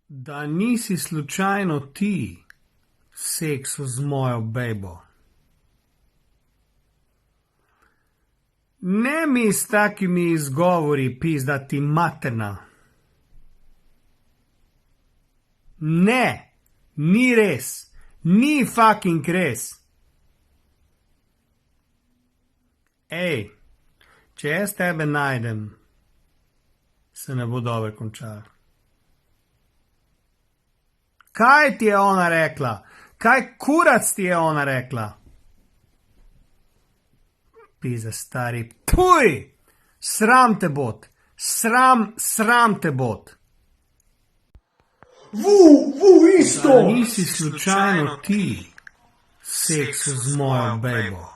Da nisi slučajno ti seksu z mojo bejbo. Ne mi s takimi izgovori pizdati materna. Ne, ni res, ni fucking res. Ej, če jaz tebe najdem, se ne bo dobro končalo. Kaj ti je ona rekla? Kaj kurac ti je ona rekla? Pizda stari, puj! Sram te bot! Sram te bot! Isto! Da nisi slučajno ti seksu z mojo bejbo.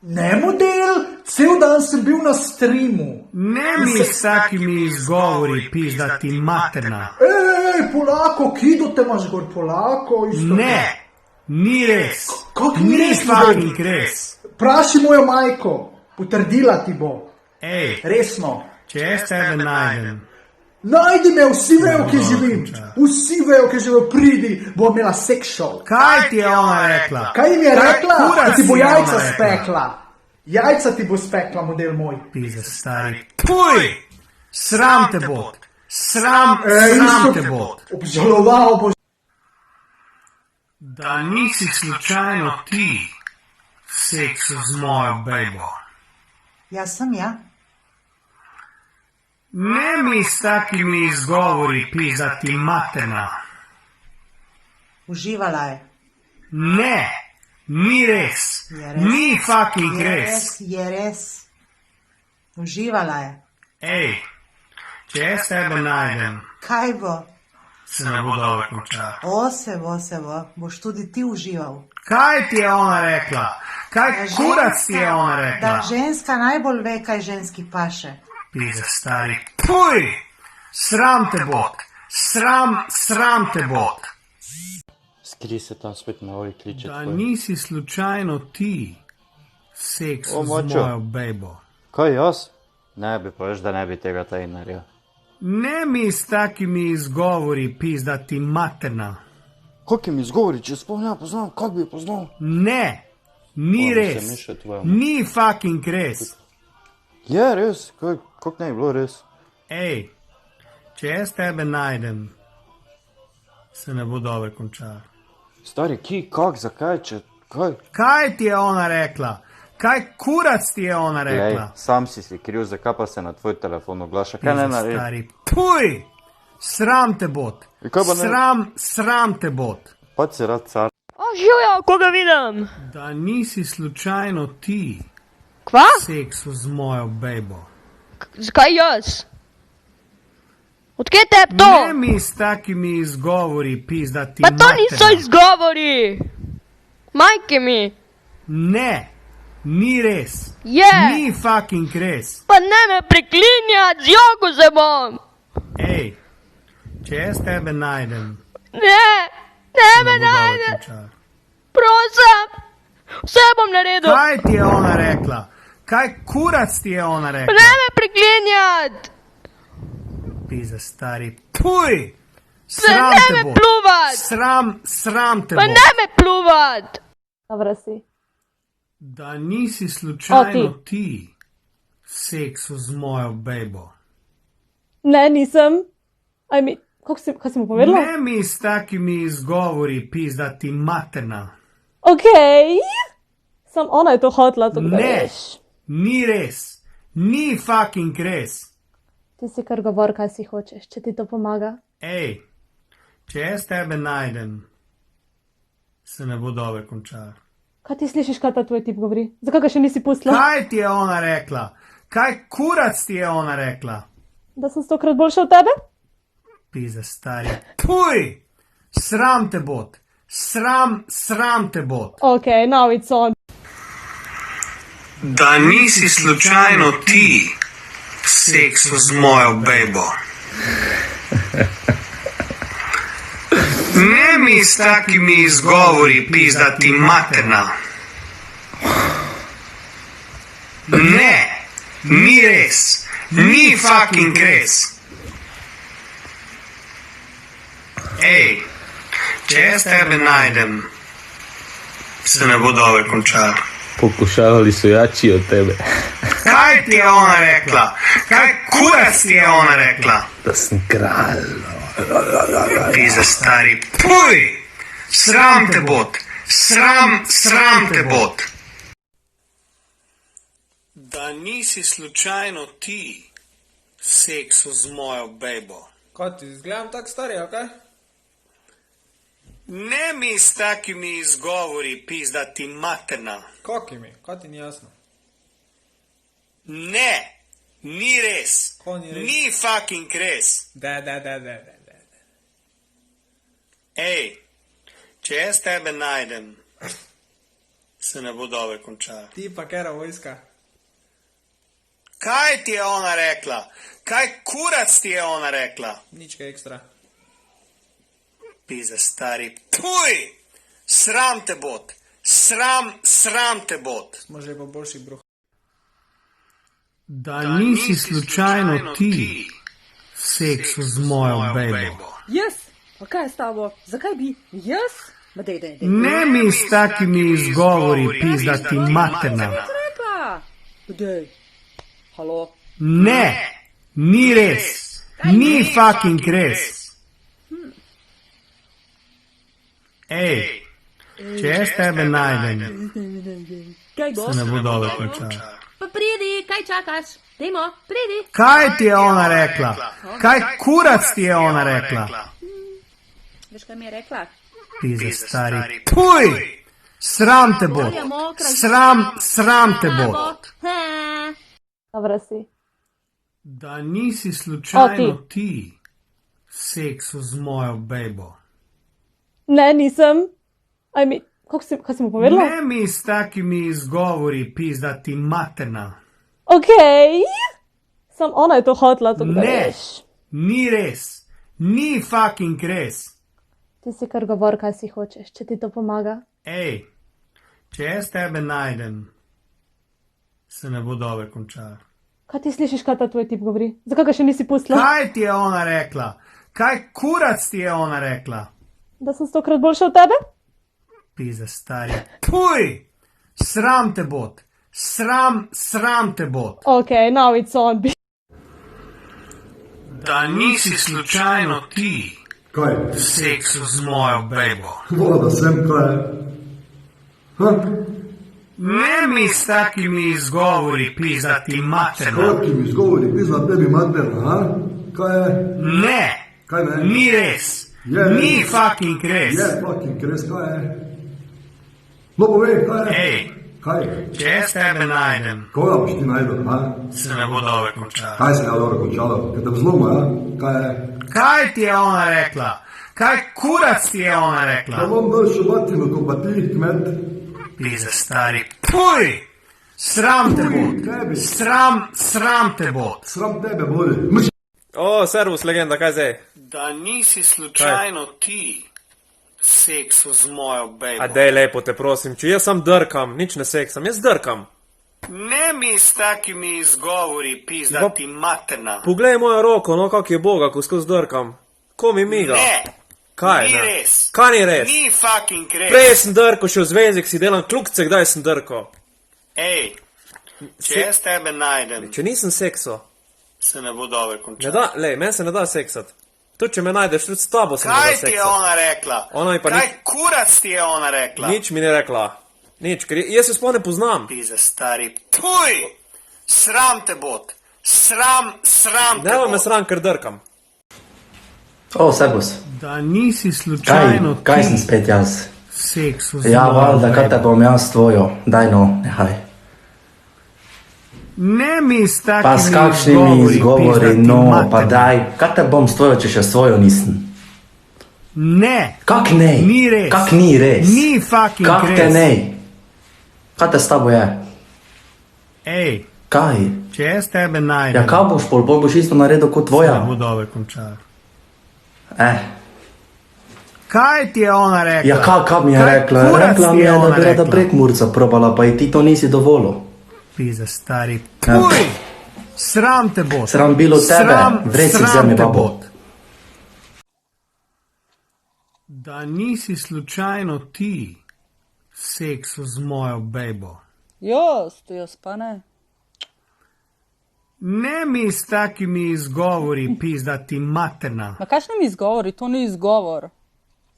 Ne model, cel dan sem bil na streamu. Ne mi s takimi izgovori pizdati materna. Ej, Polako, kido te imaš gor, Polako, isto. Ne, ni res. Kako ni res, fucking res. Praši mojo majko, potrdila ti bo. Ej, Resno. če jaz tebe najdem, Najdi me, vsi vejo, ki živim. Vsi vejo, ki živim, pridi, bo imela sex show. kaj ti je ona rekla? Kaj jim je rekla? kurac Da ti bo je ona jajca rekla? spekla. Jajca ti bo spekla, model moj. Pizda stari, puj! Sram te bot! Sram te bot! Obžaloval boš. Da nisi slučajno ti seksu z mojo bejbo. Jaz sem ja. Ne mi s takimi izgovori pizdati materna. Uživala je. Ne, ni res. Je res. Ni fucking res. Je res. Uživala je. Ej, če jaz tebe najdem, Kaj bo? se ne bo dobro končalo. Se bo. Boš tudi ti užival. Kaj ti je ona rekla? Kaj kurac ti je ona Da rekla? ženska najbolj ve, kaj ženski paše. Pizda stari, puj! Sram te bot! Sram te bot! Skri se tam spet na ovi kliče Da tvoj. nisi slučajno ti seksu O, z mačo. mojo bejbo. Kaj jaz? Ne bi, poveš, da ne bi tega taj naredil. Ne mi s takimi izgovori pizdati materna. Kakimi izgovori, če sploh ne poznam, kak bi poznal? Ne, ni O, res. se miša tvoja. Ni fucking res. Je res, kak ne bi bilo res? Ej, če jaz tebe najdem, se ne bo dobro končalo. Stari, ki, kak, zakaj, če, kaj? Kaj ti je ona rekla? Kaj kurac ti je ona Lej, rekla? sam si kriv, zakaj pa se na tvoj telefon oglaša, kaj ne Pizda naredi? stari, puj! Sram te bot! I kaj pa ne- Sram te bot! Pa si rad car. O, živijo, koga vidim? Da nisi slučajno ti Kva? seksu z mojo bejbo. Zakaj jaz? Odkje te Ne to? mi s takimi izgovori pizdati Pa to niso materna. izgovori. Majke mi. Ne, ni res. Je. Ni fucking res. Pa ne me preklinjati, z jogo se bom. Ej, če jaz tebe najdem, Ne se me ne bo dobro najde. končalo. Prosim. Vse bom naredil. Kaj ti je ona rekla? Kaj kurac ti je ona Pa rekla? ne me preklinjati. Pizda stari, puj! Ne Sram te me bo! pljuvat. Sram te Pa bo! ne me pljuvat. Dobro si. Da nisi slučajno O, ti seksu z mojo bejbo. Ne, nisem. Kaj si mu povedala? Ne mi s takimi izgovori pizdati materna. Okej. Sam ona je to hotla, to Ne, veš. ni res. Ni fucking res. Ti si kar govor, kaj si hočeš, če ti to pomaga. Ej, če jaz tebe najdem, se ne bo dobro končalo. Kaj ti slišiš, kaj ta tvoj tip govori? Zakaj ga še nisi pustila? Kaj ti je ona rekla? Kaj kurac ti je ona rekla? Da sem 100-krat boljša od tebe? Pizda stari, puj! Sram te bot! Sram te bot! Okej, now it's on. Da nisi slučajno ti seksu z mojo bejbo. Ne mi s takimi izgovori pizdati materna. Ne, ni res. Ni fucking res. Ej, če jaz tebe najdem, se ne bo dobro končalo. Pokušavali so jači od tebe. Kaj ti je ona rekla? Kaj kurac ti je ona rekla? Da sem kralj. Ti za stari puj! Sram te bot! Sram te bot! Da nisi slučajno ti seksu z mojo bejbo. Kaj ti izgledam tak stari, a kaj? Ne mi s takimi izgovori pizdati materna. Kakimi? Kaj ti ni jasno? Ne, ni res. Ko ni res? Ni fucking res. Da. Ej, če jaz tebe najdem, se ne bo dobro končalo. Ti pa kera vojska. Kaj ti je ona rekla? Kaj kurac ti je ona rekla? Nič kaj ekstra. Pizda stari. Puj! Sram te bot. Sram te bot. Smo že po boljših bruh. Da nisi slučajno ti seksu z mojo bejbo. Jaz? Pa kaj je s tabo? Zakaj bi? Jaz? Ma dej. Ne mi s takimi izgovori pizdati materna. Rekla? Dej. Halo? Ne, ni res. Ni fucking res. Ej, če jaz tebe najdem, Kaj bo? se ne bo dobro končalo. Pa pridi, kaj čakaš? Dajmo, pridi. Kaj ti je ona rekla? Kaj kurac ti je ona rekla? Veš, kaj mi je rekla? Pizda stari. Puj! Sram te bot. Sram te bot. Dobro si. Da nisi slučajno O, ti seksu z mojo bejbo. Ne, nisem. Kaj si mu povedala? Ne mi s takimi izgovori pizdati materna. Okej. Sam ona je to hotla, to da Ne, veš. ni res. Ni fucking res. Ti si kar govor, kaj si hočeš, če ti to pomaga. Ej, če jaz tebe najdem, se ne bo dobro končalo. Kaj ti slišiš, kaj ta tvoj tip govori? Zakaj ga še nisi pustila? Kaj ti je ona rekla? Kaj kurac ti je ona rekla? Da sem 100-krat boljša od tebe? Pizda stari. Puj! Sram te bot. Sram te bot. Okej, now it's on. Da nisi slučajno ti Kaj? v seksu z mojo bejbo. Voda sem, kaj? Ne mi s takimi izgovori pizdati materna. Kakimi izgovori, pizda tebi materna, ha? Kaj je? Ne, Kaj ne? ni res. Je Ni res. fucking res. Je fucking res, kaj je? No povej, kaj je? Ej, Kaj? če jaz tebe najdem, Koga boš ti najdel, ha? se ne bo dobro končalo. Kaj se je dobro končalo? Kaj te vzloma, ja? Kaj je? Kaj ti je ona rekla? Kaj kurac ti je ona Da rekla? bom dal šubatino, ko pa ti, kmet. Pizda stari. Puj! Sram te bot. Sram te bot. Sram tebe, boli. O, servus, legenda, kaj zdaj? Da nisi slučajno ti seksu z mojo bejbo. A dej lepo te prosim, če jaz sam drkam, nič ne seksam, jaz drkam. Ne mi s takimi izgovori pizdati materna. Poglej mojo roko, no kak je boga, ko skozi drkam. Ko mi miga? Ne, Kaj, ni ne? res. Kaj ni res? Ni fucking res. Prej sem drko, še v zvezek si delam kljukce, kdaj sem drko. Ej, če jaz tebe najdem, Če nisem sekso, se ne bo dobro ne končalo. da, lej, meni se ne da seksat. Tudi če me najdeš, tudi s tabo se ne da Kaj ti je seksat. ona rekla? Ona mi pa Kaj kurac ti je ona rekla? Nič mi ni rekla. Nič, ker jaz se sploh ne poznam. Pizda stari. Puj! Sram te bot. Sram te Ne me bot. sram, ker drkam. O, servus. Da nisi Kaj, slučajno kaj sem spet jaz? seksu z Ja, mojo valjda, kaj te bejbo. bom jaz tvojo. Daj no, nehaj. Ne mi s takimi Pa s kakšnimi izgovori, pizdati no, materna. pa daj. Kaj te bom s tvojo, če še svojo nisem? Ne. Kak ne? Ni res. Kak ni res? Ni fucking Kak res. te ne? Kaj te s tabo je? Ej, Kaj? če jaz tebe Ja, najdem, kaj boš pol boš isto naredil kot se tvoja? ne bo dobro končalo. Kaj ti je ona rekla? Ja, kaj mi je Kaj rekla? kurac Rekla ti mi je, da ona bi rada rekla? prekmurca probala, pa ji ti to nisi dovolil. Pizda stari. Ja. Puj! Sram te bot. Sram bilo tebe, vreci sram vzemi te babo. bot. Da nisi slučajno ti seksu z mojo bejbo. Jaz pa ne. Ne mi s takimi izgovori pizdati materna. Ma kakšni mi izgovori? To ni izgovor.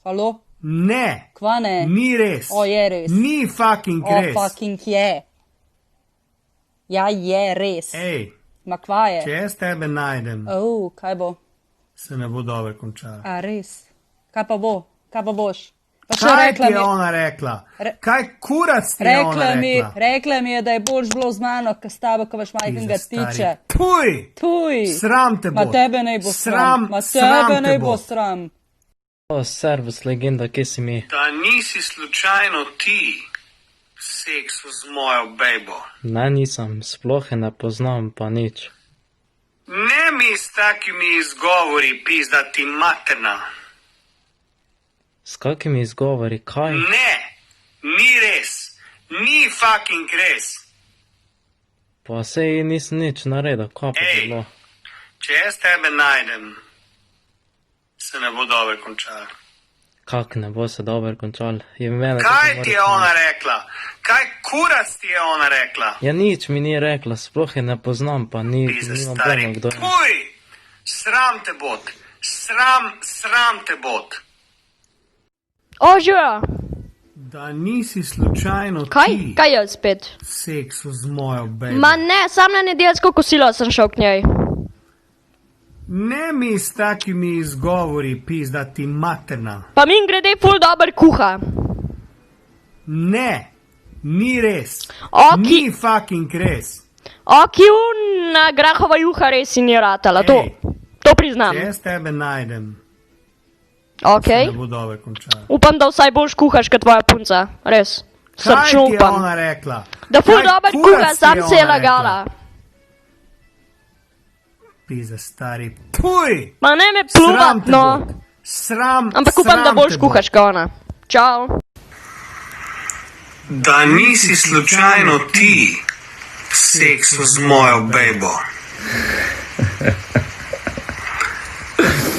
Halo? Ne, Kva ne? ni res. O, je res. Ni fucking O, res. fucking je. Ja, je res. Ej, Ma kva je? če jaz tebe najdem, Kaj bo? se ne bo dobro končalo. A res? Kaj pa bo? Kaj pa boš? Pa še Kaj rekla ti je mi, ona rekla? Re- Kaj kurac ti je ona rekla? rekla mi je, da je boljš bilo z mano, ka s tabo, ko imaš majhnega Ti za stari- tiče. Tuj! Tuj! Sram te bo. Ma tebe ne bo sram. Ma tebe ne bo sram. O, servus, legenda, kje si mi? Da nisi slučajno ti seksu z mojo bejbo. Ne, nisem, sploh je ne poznam, pa nič. Ne mi s takimi izgovori pizdati materna. S kakimi izgovori, kaj? Ne, ni res. Ni fucking res. Pa sej nisem nič naredil, kaj pa Ej. bilo? Če jaz tebe najdem, se ne bo dobro končalo. Kak ne bo se dobro končal? Je mene Kaj tako ti je moraš ona znati. rekla? Kaj kurac ti je ona rekla? Ja, nič mi ni rekla, sploh je ne poznam, pa Pizde nimam stari. pojma, kdo je. Tuj! Sram te bot. Sram te bot. O, živa. Da nisi slučajno Kaj? Kaj je spet? seksu z mojo bejbo. Ma ne, sam na nedeljsko kosilo sem šel k njej. Ne mi s takimi izgovori pizdati materna. Pa min grede ful dober kuha. Ne, ni res. Oki, Ni fucking res. oki na grahova juha res ni ratala, to priznam. Če jaz tebe najdem, Ok, se ne bo dobro končalo. upam, da vsaj boljš kuhaš kot tvoja punca, res. Kaj Srčno ti je upam. ona rekla? Da ful Kaj dober kurac kuha, ti sam je se je ona rekla? lagala. Pizde stari. Tuj! Ma ne me Sram pluvat, te no. bot. Sram, Ampak upam, da sram boljš te bot. kuhaš kot ona. Čau. Da nisi slučajno ti seksu z mojo bejbo.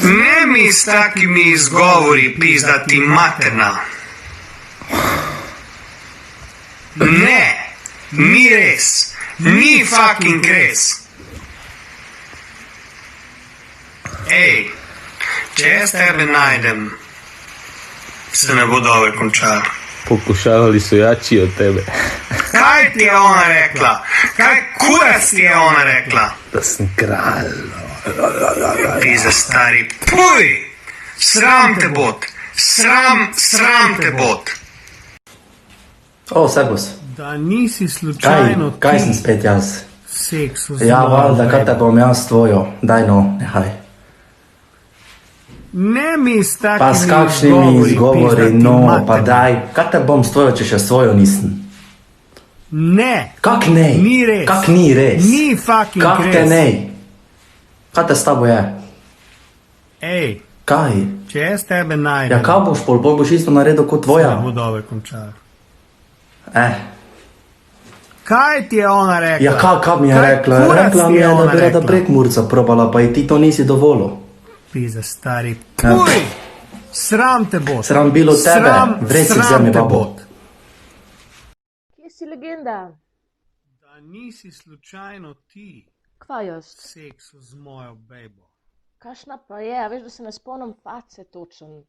Ne mi s takimi izgovori pizdati materna. Ne, ni res. Ni fucking res. Ej, če jaz tebe najdem, se ne bo dobro končalo. Pokušavali so jači od tebe. Kaj ti je ona rekla? Kaj kurac ti je ona rekla? Da sem kralj. Ti za stari. Puj! Sram te bot. Sram te bot. O, servus. Da nisi Kaj, slučajno kaj sem spet jaz? seksu z Ja, mojo valjda, kaj te bejbo. bom jaz tvojo. Daj no, nehaj. Ne mi s takimi Pa s kakšnimi izgovori, pizdati no, materna. pa daj. Kaj te bom s tvojo, če še svojo nisem? Ne, Kak ne? Ni res. Kak ni res? Ni fucking Kak res. te ne? Kaj te s tabo je? Ej, Kaj? če jaz tebe najdem, Ja, kaj boš pol boš isto naredil kot se tvoja? ne bo dobro končalo. Kaj ti je ona rekla? Ja, kaj mi je Kaj rekla? kurac Rekla ti mi je, da ona bi rada rekla? prekmurca probala, pa ji ti to nisi dovolil. Pizde stari. Ja. Puj! Sram te bot. Sram bilo tebe, vreci vzemi te babo. bot. Kje si legenda? Da nisi slučajno ti Kva jaz? seksu z mojo bejbo. Kašna pa je, a veš, da se ne spomnim face točen.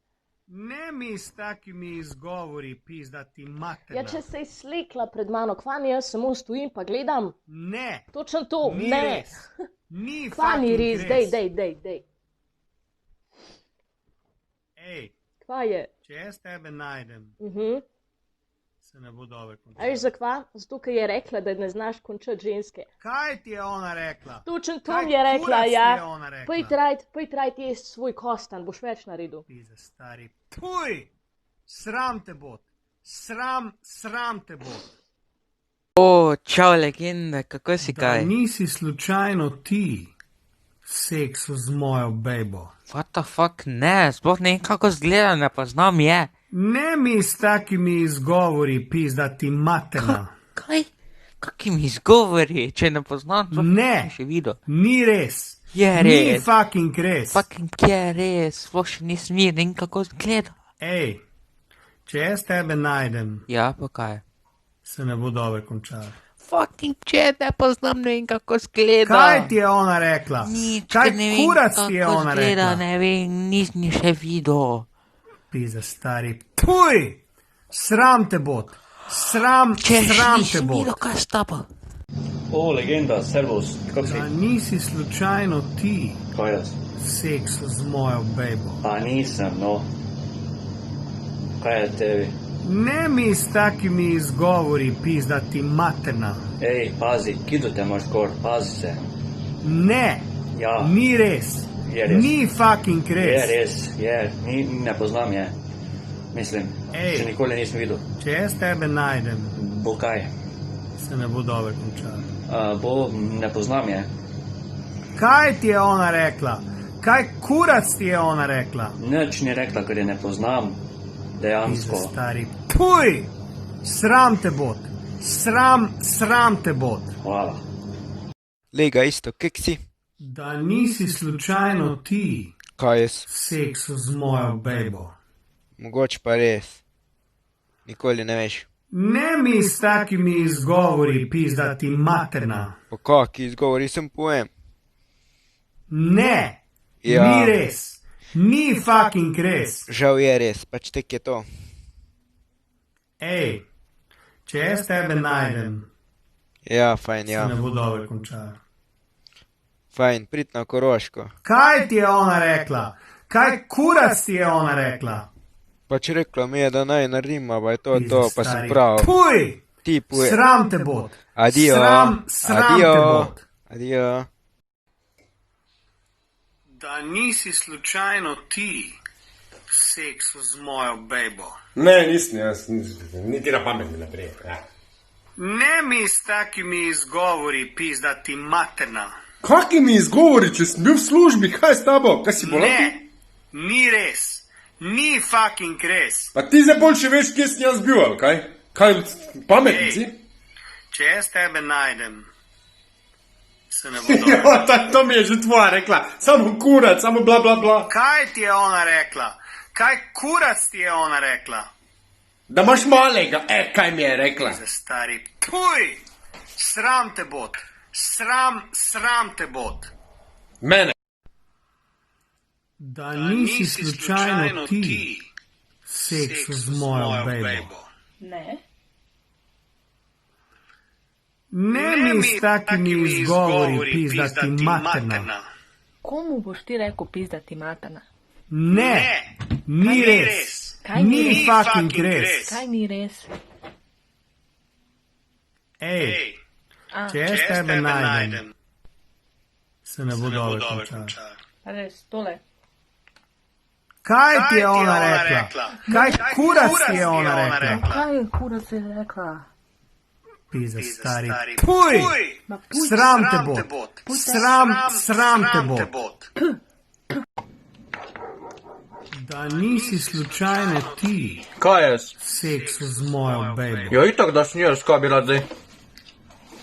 Ne mi s takimi izgovori pizdati materna. Ja, če se je slikla pred mano, kva ni, jaz samo stojim pa gledam. Ne, Točno to, ni ne. res. Ni Kva ni fucking res, dej. Ej, Kva je? če jaz tebe najdem, se ne bo dobro A končalo. veš zakva? Zato, ker je rekla, da ne znaš končati ženske. Kaj ti je ona rekla? Točno to Kaj mi je rekla, kurac ti ja. je ona rekla? Poj trajt jesti svoj kostan, boš več naredil. Pizde stari. Puj! Sram te bot. Sram te bot. O, čau, legenda, kako si Da kaj? nisi slučajno ti seksu z mojo bejbo. What the fuck, ne, sploh ne vem, kako zgleda, ne poznam je. Ne mi s takimi izgovori pizdati materna. Kaj? Kakimi izgovori, če ne poznam, sploh Ne. nisem še videl. Ni res. Je Ni res. fucking res. Fucking je res, sploh še nisem videl, in kako zgleda. Ej, če jaz tebe najdem, Ja, pa kaj? se ne bo dobro končalo. Fucking če ne poznam, ne vem kako zgleda. Kaj ti je ona rekla? Nič, Kaj ker ne vem, kurac ti je kako ona zgleda, rekla? ne vem, nisem še videl. Pizda stari. Puj! Sram te bod. Sram te Nisem bod. videl, kaj s tabo. O, legenda, servus, kako si? Da nisi slučajno ti Kaj jaz? seksu z mojo bejbo. Pa nisem, no. Kaj je tebi? Ne mi s takimi izgovori, pizda ti materna. Ej, pazi, kido te imaš gor, pazi se. Ne, Ja, ni res. Je res. Ni fucking je res. res, je, ne poznam je. Mislim, Ej. še nikoli nisem videl. Če jaz tebe najdem, Bo kaj? se ne bo dobro končalo. Bo, ne poznam je. Kaj ti je ona rekla? Kaj kurac ti je ona rekla? Nič ni rekla, ker je ne poznam. Pizda Dejansko. stari. Puj! Sram te bod. Sram te bod. Hvala. Lega isto, kak si? Da nisi slučajno ti Kaj jaz? seksu z mojo bejbo. Mogoče pa res. Nikoli ne veš. Ne mi s takimi izgovori, pizda ti materna. Pa kaki izgovori sem pojem. Ne, Ja. ni res. Ni fucking res. Žal je res, pač tek je to. Ej, če jaz tebe najdem, Ja, fajn, se ja. ne bo dobro končalo. Fajn, prid na Koroško. Kaj ti je ona rekla? Kaj kurac ti je ona rekla? Pač rekla mi je, da naj naredim, pa je to, pa sem Stari. prav. Puj! Ti puje. Sram te bod. Adijo. Sram te bod. Adijo. Da nisi slučajno ti seksu z mojo bejbo. Ne, nisem jaz, niti na pamet mi ne prije. Ja. Ne mi s takimi izgovori, pizda ti materna. Kakimi izgovori, če sem bil v službi, kaj je s tabo? Kaj si bolan? Ne, ni res. Ni fucking res. Pa ti zdaj bolj še veš, kje sem jaz bil, ali kaj? Kaj, pametni si? Če jaz tebe najdem, se ne bo dobro. Ja, to mi je že tvoja rekla. Samo kurac, samo bla bla bla. Kaj ti je ona rekla? Kaj kurac ti je ona rekla? Da imaš malega, kaj mi je rekla? Za stari. Puj! Sram te bod. Sram te bod. Mene. Da nisi slučajno ti seksu z mojo bejbo. Ne. Ne mi s takimi izgovori, pizda ti materna. Komu boš ti rekel pizdati materna? Ne, ni res. Ni fucking res. Kaj ni res? Ej, če jaz tebe najdem, se ne bo dobro končalo. Res, tole. Kaj ti je ona rekla? Kaj kurac ti je ona rekla? Kaj je kurac je rekla? Pizda stari. Puj! Sram te bod. Sram te bod. Da nisi slučajno ti Kaj jaz? seksu z mojo bejbo. Jo, itak, da sem jaz, kaj bi rad zdaj?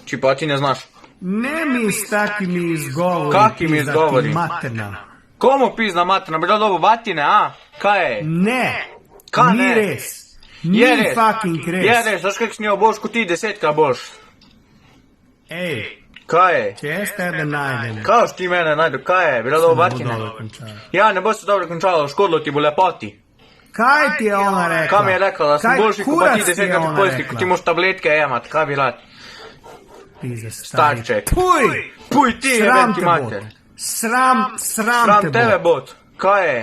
Či pa ti ne znaš? Ne mi s takimi izgovori, Kakimi pizda izgovori? ti materna. Komu pizna materna, bi dal dobo batine, a? Kaj je? Ne, Kaj ni ne? res. Ni Je res. fucking Je res. res, znaš kak snijo boš, kot ti 10-krat boš. Ej, Kaj je? če jaz tebe najdem, Kaj boš ti mene najdu, kaj je? Bi dal se dobo ne bo batine? dobro končalo. Ja, ne bo se dobro končalo, škodilo ti bo lepoti. Kaj ti je ona rekla? Kaj mi je rekla, da sem Kaj boljši, kot pa kurac ti ti je 10-krat ona popojski, rekla? kot ti moš tabletke jemat, kaj bi rad? Pizda stari. Starček. Puj! Puj ti, Sram jebem ti te mater. bod. Sram Sram te tebe bod. bod. Kaj je?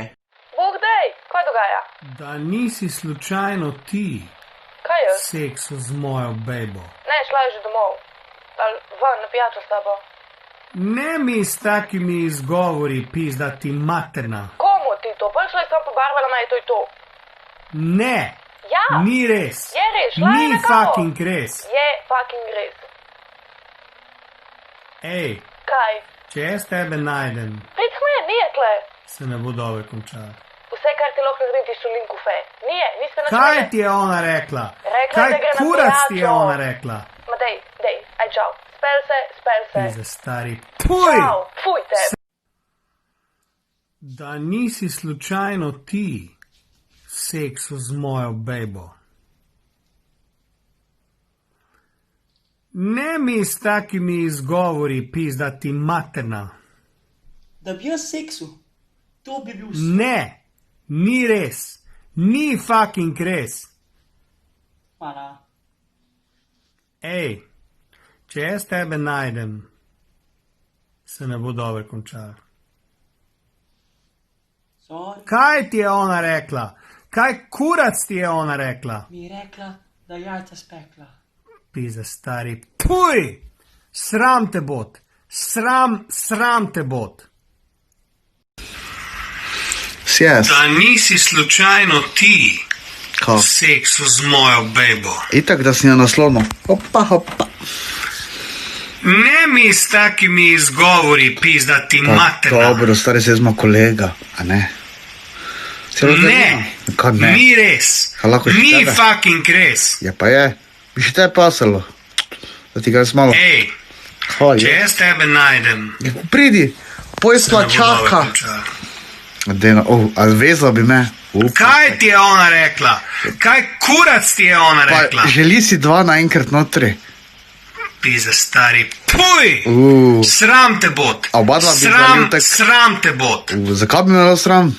Bog dej, kaj dogaja? Da nisi slučajno ti Kaj je? seksu z mojo bejbo. Ne, šla je že domov. Ali ven, na pijačo s tabo. Ne mi s takimi izgovori, pizda ti materna. Komu ti to? Prvi šla je sam pobarvala, naj to je to. Ne, Ja, ni res. je res, šla je Ni na kavo. fucking res. Je fucking res. Ej, Kaj? če jaz tebe najdem, Prid k meni, nije tle. se ne bo dobro končalo. Vse, kar ti lahko naredim, ti šolin kufe. Nije, niste na Kaj ti je ona rekla? Rekla je, Kaj da gre na kurac ti je pijačo. ona rekla? Ma dej, aj čau. Spel se. Pizda stari. Puj! Čau, fuj te. Da nisi slučajno ti seksu z mojo bejbo. Ne mi s takimi izgovori pizdati materna. Da bi jaz seksu. To bi bil Ne, ni res. Ni fucking res. Hvala. Ej, če jaz tebe najdem, se ne bo dobro končalo. Sorry, Kaj ti je ona rekla? Kaj kurac ti je ona rekla? mi je rekla, da jajca spekla. Pizda stari. Puj! Sram te bot. Sram te bot. Sjes, Da nisi slučajno ti ko? seksu z mojo bejbo. Itak, da si na naslonu. Hopa, hopa. Ne mi s takimi izgovori pizdati materna. Dobro, stari se zma kolega, a ne? Ne, Kaj ne? ni res. A lahko še Ni tebe? fucking res. Ja pa je. Bi še te pasalo. Da ti ga jaz malo. Ej, Kaj če je? jaz tebe najdem, Ja, pridi, pojstva ne bo dobro čaka. končalo. Deno, a vezla bi me. Kaj ti je ona rekla? Kaj kurac ti je ona rekla? Pa, želi si dva naenkrat notri. Pizda stari. Puj! Uh, Sram te bot. A oba dva bi zalil tak- Sram te bot. zakaj bi me bilo sram?